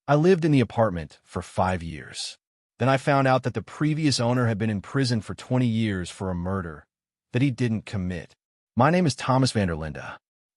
I lived in the apartment for 5 years. Then I found out that the previous owner had been in prison for 20 years for a murder that he didn't commit. My name is Thomas van der Linde.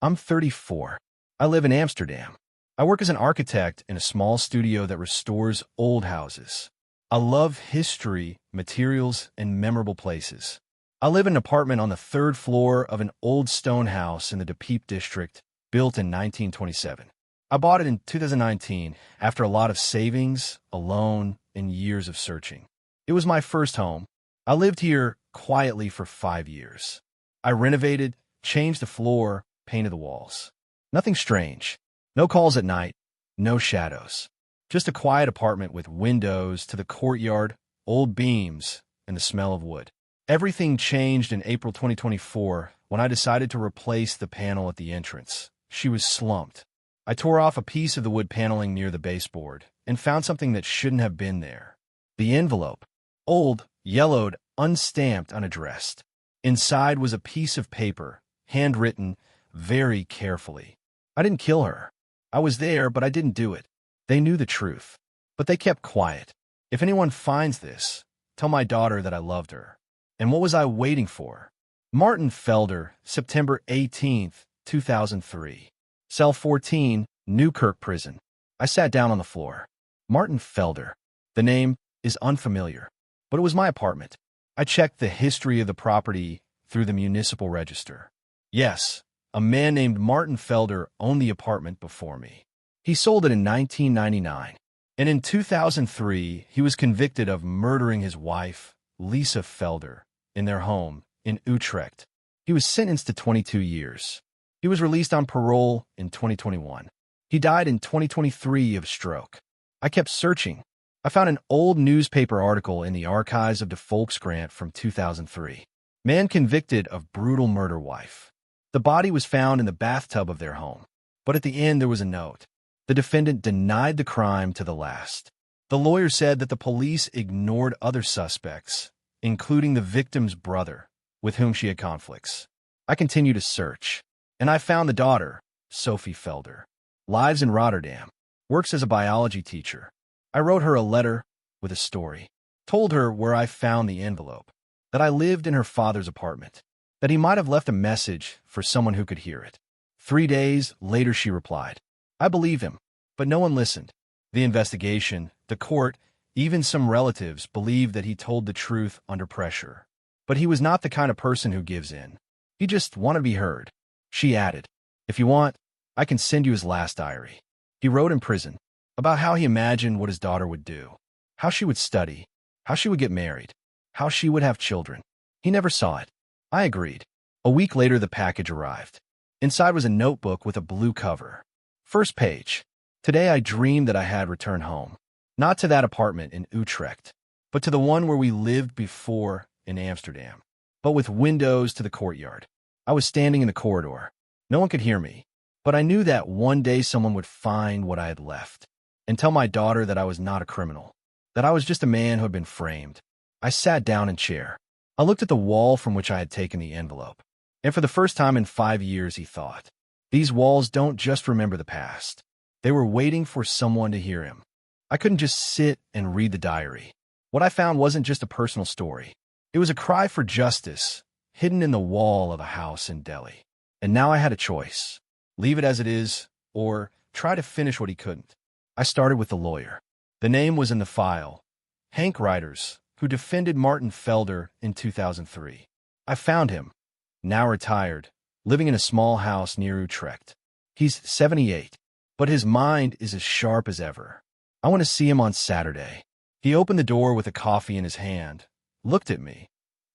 I'm 34. I live in Amsterdam. I work as an architect in a small studio that restores old houses. I love history, materials, and memorable places. I live in an apartment on the 3rd floor of an old stone house in the De Peep district, built in 1927. I bought it in 2019 after a lot of savings, a loan, and years of searching. It was my first home. I lived here quietly for 5 years. I renovated, changed the floor, painted the walls. Nothing strange. No calls at night, no shadows. Just a quiet apartment with windows to the courtyard, old beams, and the smell of wood. Everything changed in April 2024 when I decided to replace the panel at the entrance. She was slumped. I tore off a piece of the wood paneling near the baseboard and found something that shouldn't have been there. The envelope. Old, yellowed, unstamped, unaddressed. Inside was a piece of paper, handwritten very carefully. I didn't kill her. I was there, but I didn't do it. They knew the truth, but they kept quiet. If anyone finds this, tell my daughter that I loved her. And what was I waiting for? Martin Felder, September 18th, 2003. Cell 14, Newkirk Prison. I sat down on the floor. Martin Felder. The name is unfamiliar, but it was my apartment. I checked the history of the property through the municipal register. Yes, a man named Martin Felder owned the apartment before me. He sold it in 1999, and in 2003, he was convicted of murdering his wife, Lisa Felder, in their home in Utrecht. He was sentenced to 22 years. He was released on parole in 2021. He died in 2023 of stroke. I kept searching. I found an old newspaper article in the archives of the Volkskrant from 2003. Man convicted of brutal murder wife. The body was found in the bathtub of their home, but at the end there was a note. The defendant denied the crime to the last. The lawyer said that the police ignored other suspects, including the victim's brother, with whom she had conflicts. I continued to search, and I found the daughter, Sophie Felder. Lives in Rotterdam. Works as a biology teacher. I wrote her a letter with a story. Told her where I found the envelope. That I lived in her father's apartment. That he might have left a message for someone who could hear it. 3 days later she replied. I believe him, but no one listened. The investigation, the court, even some relatives believed that he told the truth under pressure. But he was not the kind of person who gives in. He just wanted to be heard. She added, if you want, I can send you his last diary. He wrote in prison about how he imagined what his daughter would do, how she would study, how she would get married, how she would have children. He never saw it. I agreed. A week later, the package arrived. Inside was a notebook with a blue cover. First page. Today I dreamed that I had returned home. Not to that apartment in Utrecht, but to the one where we lived before in Amsterdam, but with windows to the courtyard. I was standing in the corridor. No one could hear me, but I knew that one day someone would find what I had left and tell my daughter that I was not a criminal, that I was just a man who had been framed. I sat down in a chair. I looked at the wall from which I had taken the envelope, and for the first time in 5 years, he thought, these walls don't just remember the past. They were waiting for someone to hear him. I couldn't just sit and read the diary. What I found wasn't just a personal story. It was a cry for justice, hidden in the wall of a house in Delhi. And now I had a choice. Leave it as it is, or try to finish what he couldn't. I started with the lawyer. The name was in the file. Hank Reiters, who defended Martin Felder in 2003. I found him, now retired, living in a small house near Utrecht. He's 78, but his mind is as sharp as ever. I want to see him on Saturday. He opened the door with a coffee in his hand, looked at me,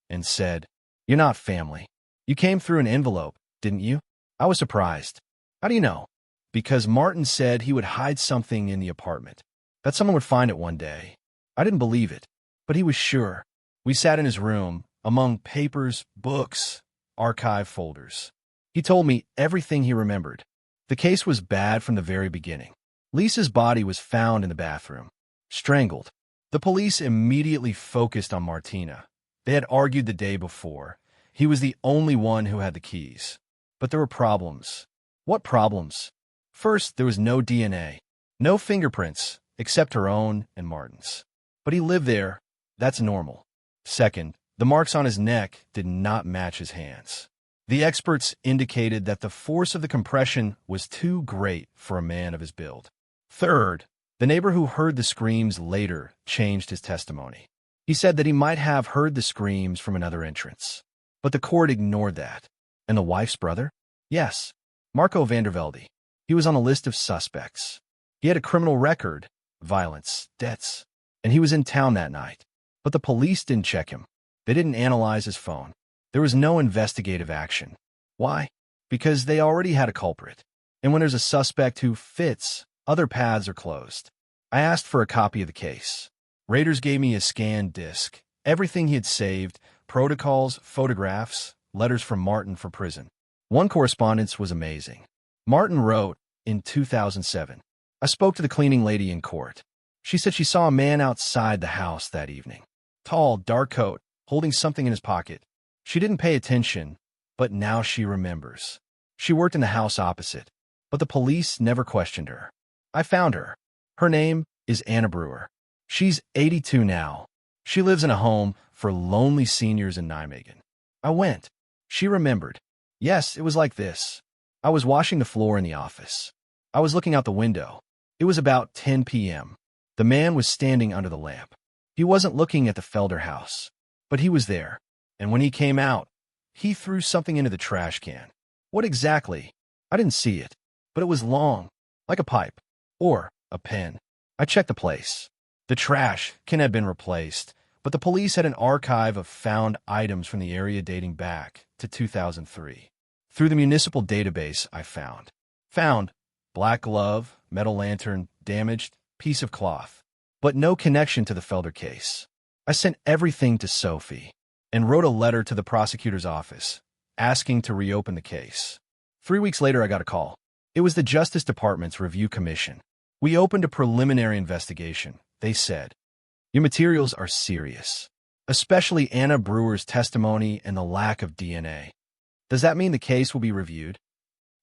and said, you're not family. You came through an envelope, didn't you? I was surprised. How do you know? Because Martin said he would hide something in the apartment, that someone would find it one day. I didn't believe it, but he was sure. We sat in his room, among papers, books, archive folders. He told me everything he remembered. The case was bad from the very beginning. Lisa's body was found in the bathroom, strangled. The police immediately focused on Martina. They had argued the day before. He was the only one who had the keys. But there were problems. What problems? First, there was no DNA, no fingerprints, except her own and Martin's. But he lived there. That's normal. Second, the marks on his neck did not match his hands. The experts indicated that the force of the compression was too great for a man of his build. Third, the neighbor who heard the screams later changed his testimony. He said that he might have heard the screams from another entrance. But the court ignored that. And the wife's brother? Yes, Marco Vandervelde. He was on a list of suspects. He had a criminal record, violence, debts, and he was in town that night. But the police didn't check him. They didn't analyze his phone. There was no investigative action. Why? Because they already had a culprit. And when there's a suspect who fits, other paths are closed. I asked for a copy of the case. Raiders gave me a scanned disc, everything he had saved, protocols, photographs, letters from Martin for prison. One correspondence was amazing. Martin wrote, in 2007, I spoke to the cleaning lady in court. She said she saw a man outside the house that evening. Tall, dark coat, holding something in his pocket. She didn't pay attention, but now she remembers. She worked in the house opposite, but the police never questioned her. I found her. Her name is Anna Brewer. She's 82 now. She lives in a home for lonely seniors in Nijmegen. I went. She remembered. Yes, it was like this. I was washing the floor in the office. I was looking out the window. It was about 10 p.m. The man was standing under the lamp. He wasn't looking at the Felder house, but he was there. And when he came out, he threw something into the trash can. What exactly? I didn't see it, but it was long, like a pipe, or a pen. I checked the place. The trash can have been replaced, but the police had an archive of found items from the area dating back to 2003. Through the municipal database, I found black glove, metal lantern, damaged, piece of cloth, but no connection to the Felder case. I sent everything to Sophie and wrote a letter to the prosecutor's office, asking to reopen the case. 3 weeks later, I got a call. It was the Justice Department's review commission. We opened a preliminary investigation. They said, your materials are serious, especially Anna Brewer's testimony and the lack of DNA. Does that mean the case will be reviewed?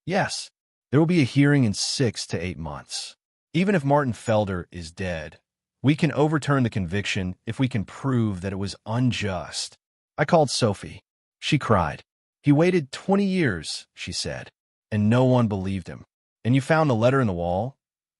Yes. There will be a hearing in 6 to 8 months. Even if Martin Felder is dead, we can overturn the conviction if we can prove that it was unjust. I called Sophie. She cried. He waited 20 years, she said, and no one believed him. And you found the letter in the wall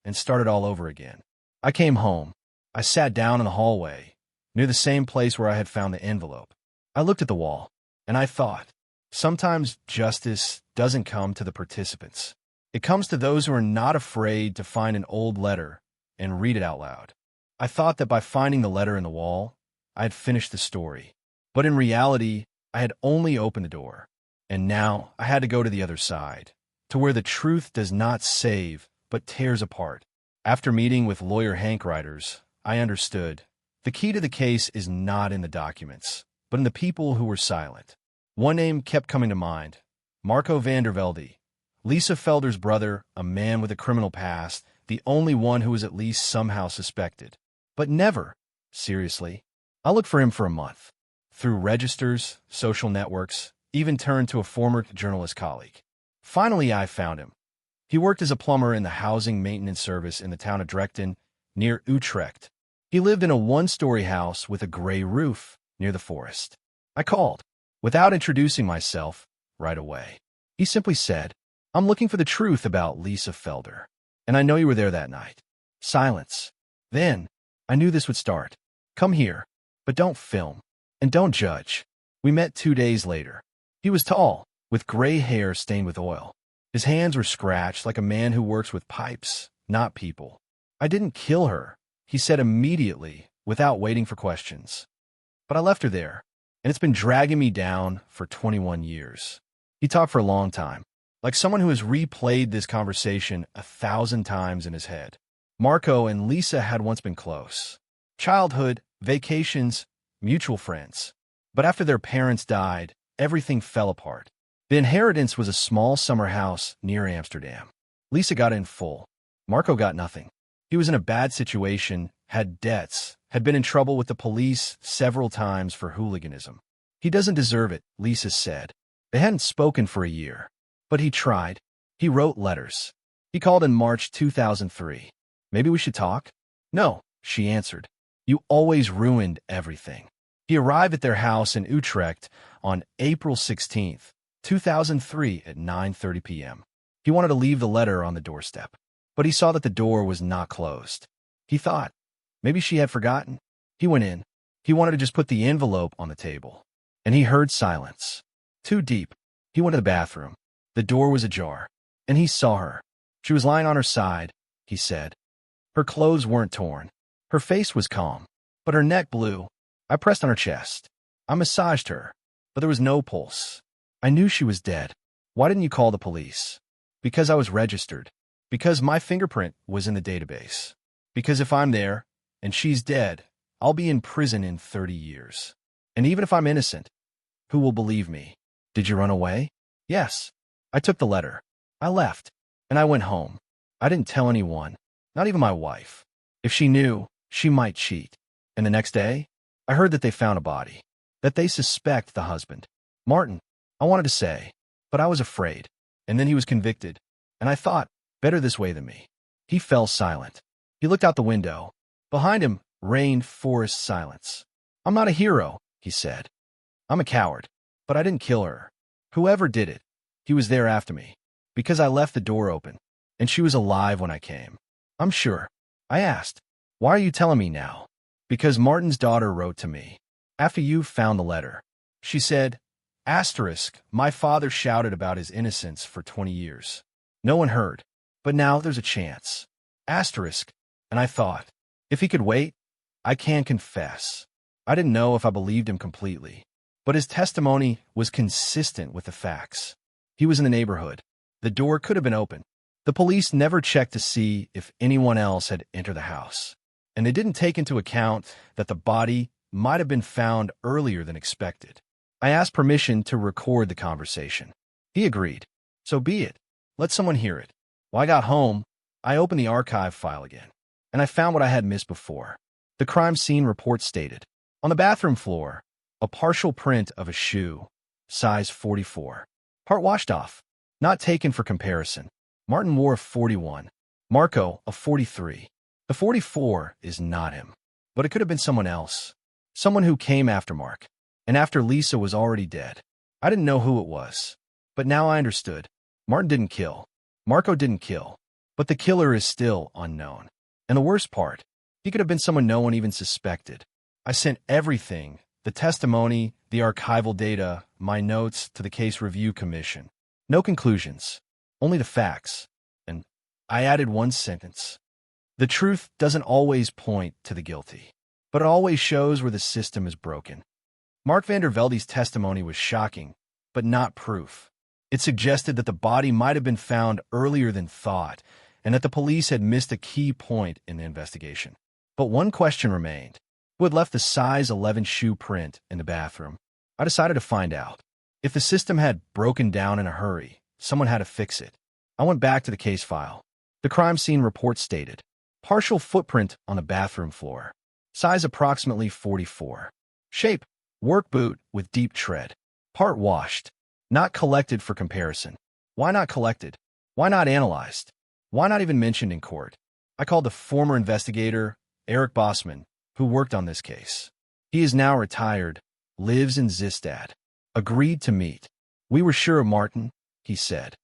and started all over again. I came home. I sat down in the hallway, near the same place where I had found the envelope. I looked at the wall, and I thought, sometimes justice doesn't come to the participants. It comes to those who are not afraid to find an old letter and read it out loud. I thought that by finding the letter in the wall, I had finished the story. But in reality, I had only opened the door. And now I had to go to the other side, to where the truth does not save, but tears apart. After meeting with lawyer Hank Reiters, I understood. The key to the case is not in the documents, but in the people who were silent. One name kept coming to mind, Marco Vandervelde, Lisa Felder's brother, a man with a criminal past, the only one who was at least somehow suspected. But never, seriously. I looked for him for a month. Through registers, social networks, even turned to a former journalist colleague. Finally, I found him. He worked as a plumber in the housing maintenance service in the town of Drekten, near Utrecht. He lived in a one-story house with a gray roof near the forest. I called, without introducing myself, right away. He simply said, I'm looking for the truth about Lisa Felder, and I know you were there that night. Silence. Then, I knew this would start. Come here, but don't film, and don't judge. We met 2 days later. He was tall, with gray hair stained with oil. His hands were scratched like a man who works with pipes, not people. I didn't kill her, he said immediately, without waiting for questions. But I left her there, and it's been dragging me down for 21 years. He talked for a long time, like someone who has replayed this conversation 1,000 times in his head. Marco and Lisa had once been close. Childhood, vacations, mutual friends. But after their parents died, everything fell apart. The inheritance was a small summer house near Amsterdam. Lisa got in full. Marco got nothing. He was in a bad situation, had debts, had been in trouble with the police several times for hooliganism. He doesn't deserve it, Lisa said. They hadn't spoken for a year. But he tried. He wrote letters. He called in March 2003. Maybe we should talk? No, she answered. You always ruined everything. He arrived at their house in Utrecht on April 16th, 2003 at 9:30 p.m. He wanted to leave the letter on the doorstep, but he saw that the door was not closed. He thought, maybe she had forgotten. He went in. He wanted to just put the envelope on the table, and he heard silence. Too deep. He went to the bathroom. The door was ajar, and he saw her. She was lying on her side, he said. Her clothes weren't torn. Her face was calm, but her neck blue. I pressed on her chest. I massaged her, but there was no pulse. I knew she was dead. Why didn't you call the police? Because I was registered. Because my fingerprint was in the database. Because if I'm there, and she's dead, I'll be in prison in 30 years. And even if I'm innocent, who will believe me? Did you run away? Yes. I took the letter. I left, and I went home. I didn't tell anyone, not even my wife. If she knew, she might cheat. And the next day, I heard that they found a body, that they suspect the husband. Martin, I wanted to say, but I was afraid. And then he was convicted, and I thought, better this way than me. He fell silent. He looked out the window. Behind him reigned forest silence. I'm not a hero, he said. I'm a coward, but I didn't kill her. Whoever did it, he was there after me, because I left the door open, and she was alive when I came. I'm sure. I asked, why are you telling me now? Because Martin's daughter wrote to me. After you found the letter. She said, my father shouted about his innocence for 20 years. No one heard, but now there's a chance. And I thought, if he could wait, I can confess. I didn't know if I believed him completely, but his testimony was consistent with the facts. He was in the neighborhood. The door could have been open. The police never checked to see if anyone else had entered the house, and they didn't take into account that the body might have been found earlier than expected. I asked permission to record the conversation. He agreed. So be it. Let someone hear it. When I got home, I opened the archive file again, and I found what I had missed before. The crime scene report stated, on the bathroom floor, a partial print of a shoe, size 44. Part washed off, not taken for comparison. Martin wore a 41. Marco, a 43. The 44 is not him, but it could have been someone else. Someone who came after Mark, and after Lisa was already dead. I didn't know who it was, but now I understood. Martin didn't kill. Marco didn't kill, but the killer is still unknown. And the worst part, he could have been someone no one even suspected. I sent everything, the testimony, the archival data, my notes to the Case Review Commission. No conclusions, only the facts. And I added one sentence. The truth doesn't always point to the guilty, but it always shows where the system is broken. Mark van der Velde's testimony was shocking, but not proof. It suggested that the body might have been found earlier than thought, and that the police had missed a key point in the investigation. But one question remained. Who had left the size 11 shoe print in the bathroom? I decided to find out. If the system had broken down in a hurry, someone had to fix it. I went back to the case file. The crime scene report stated, partial footprint on the bathroom floor. Size approximately 44. Shape, work boot with deep tread. Part washed. Not collected for comparison. Why not collected? Why not analyzed? Why not even mentioned in court? I called the former investigator, Eric Bossman, who worked on this case. He is now retired, lives in Zistad. Agreed to meet. We were sure of Martin, he said.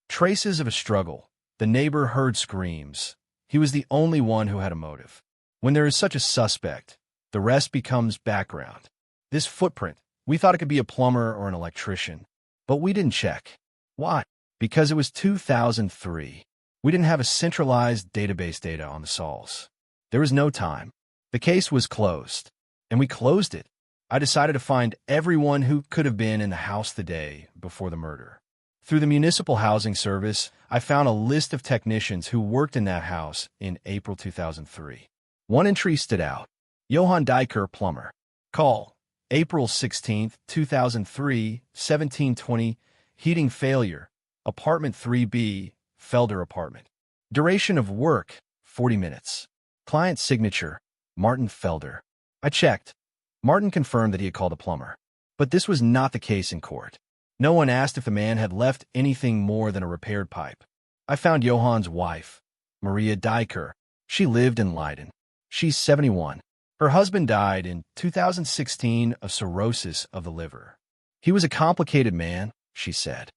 Traces of a struggle. The neighbor heard screams. He was the only one who had a motive. When there is such a suspect, the rest becomes background. This footprint, we thought it could be a plumber or an electrician, but we didn't check. Why? Because it was 2003. We didn't have a centralized database data on the Sauls. There was no time. The case was closed, and we closed it. I decided to find everyone who could have been in the house the day before the murder. Through the Municipal Housing Service, I found a list of technicians who worked in that house in April 2003. One entry stood out. Johan Dijker, plumber. Call, April 16, 2003, 1720, heating failure, apartment 3B, Felder apartment. Duration of work, 40 minutes. Client signature, Martin Felder. I checked. Martin confirmed that he had called a plumber. But this was not the case in court. No one asked if the man had left anything more than a repaired pipe. I found Johan's wife, Maria Dijker. She lived in Leiden. She's 71. Her husband died in 2016 of cirrhosis of the liver. He was a complicated man, she said.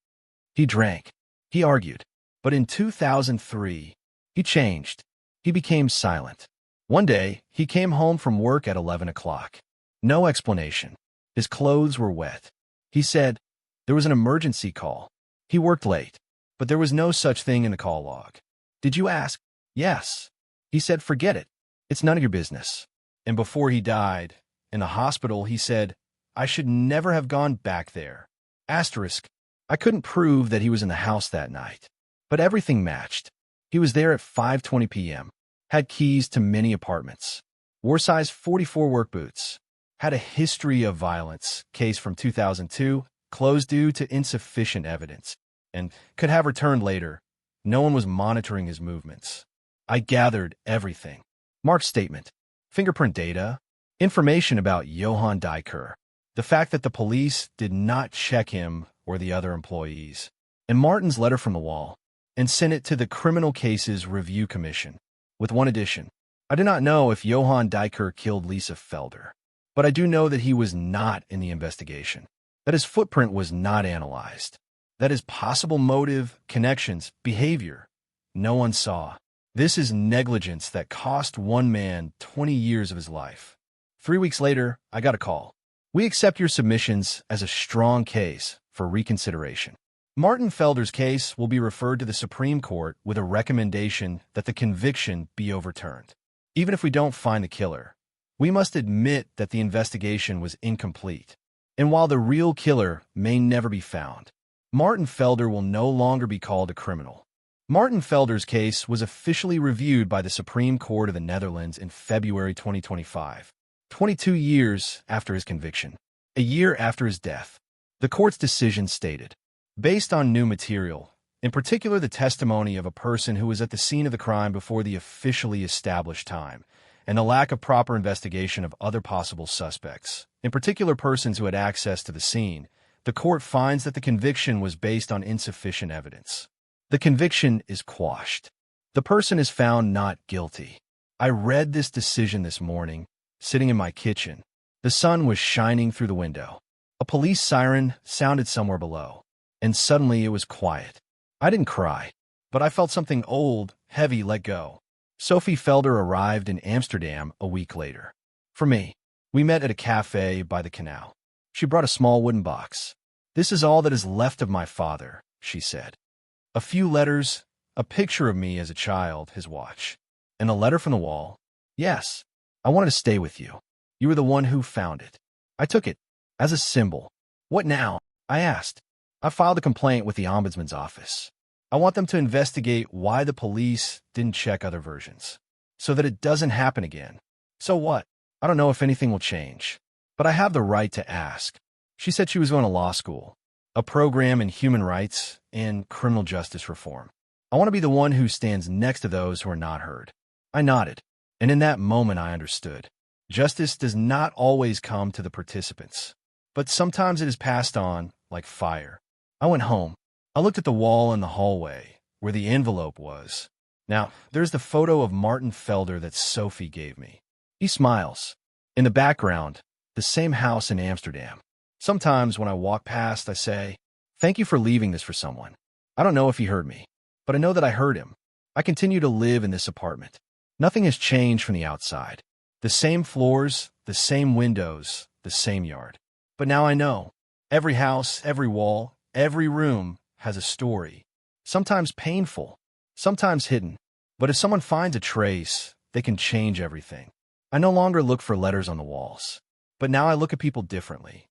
He drank. He argued. But in 2003, he changed. He became silent. One day, he came home from work at 11 o'clock. No explanation. His clothes were wet. He said, there was an emergency call. He worked late, but there was no such thing in the call log. Did you ask? Yes. He said, forget it. It's none of your business. And before he died, in the hospital, he said, I should never have gone back there. Asterisk. I couldn't prove that he was in the house that night. But everything matched. He was there at 5:20 p.m., had keys to many apartments, wore size 44 work boots, had a history of violence, case from 2002, closed due to insufficient evidence, and could have returned later. No one was monitoring his movements. I gathered everything. Mark's statement, fingerprint data, information about Johann Diker, the fact that the police did not check him or the other employees, and Martin's letter from the wall, and sent it to the Criminal Cases Review Commission, with one addition. I do not know if Johann Diker killed Lisa Felder, but I do know that he was not in the investigation, that his footprint was not analyzed, that his possible motive, connections, behavior, no one saw. This is negligence that cost one man 20 years of his life. 3 weeks later, I got a call. We accept your submissions as a strong case for reconsideration. Martin Felder's case will be referred to the Supreme Court with a recommendation that the conviction be overturned. Even if we don't find the killer, we must admit that the investigation was incomplete. And while the real killer may never be found, Martin Felder will no longer be called a criminal. Martin Felder's case was officially reviewed by the Supreme Court of the Netherlands in February 2025, 22 years after his conviction, a year after his death. The court's decision stated, based on new material, in particular the testimony of a person who was at the scene of the crime before the officially established time, and the lack of proper investigation of other possible suspects, in particular persons who had access to the scene, the court finds that the conviction was based on insufficient evidence. The conviction is quashed. The person is found not guilty. I read this decision this morning, sitting in my kitchen. The sun was shining through the window. A police siren sounded somewhere below, and suddenly it was quiet. I didn't cry, but I felt something old, heavy let go. Sophie Felder arrived in Amsterdam a week later. For me, we met at a cafe by the canal. She brought a small wooden box. This is all that is left of my father, she said. A few letters, a picture of me as a child, his watch, and a letter from the wall. Yes, I wanted to stay with you. You were the one who found it. I took it as a symbol. What now? I asked. I filed a complaint with the Ombudsman's office. I want them to investigate why the police didn't check other versions, so that it doesn't happen again. So what? I don't know if anything will change, but I have the right to ask. She said she was going to law school, a program in human rights and criminal justice reform. I want to be the one who stands next to those who are not heard. I nodded, and in that moment I understood. Justice does not always come to the participants, but sometimes it is passed on like fire. I went home. I looked at the wall in the hallway where the envelope was. Now, there's the photo of Martin Felder that Sophie gave me. He smiles. In the background, the same house in Amsterdam. Sometimes when I walk past, I say, thank you for leaving this for someone. I don't know if he heard me, but I know that I heard him. I continue to live in this apartment. Nothing has changed from the outside. The same floors, the same windows, the same yard. But now I know. Every house, every wall, every room has a story. Sometimes painful, sometimes hidden. But if someone finds a trace, they can change everything. I no longer look for letters on the walls. But now I look at people differently.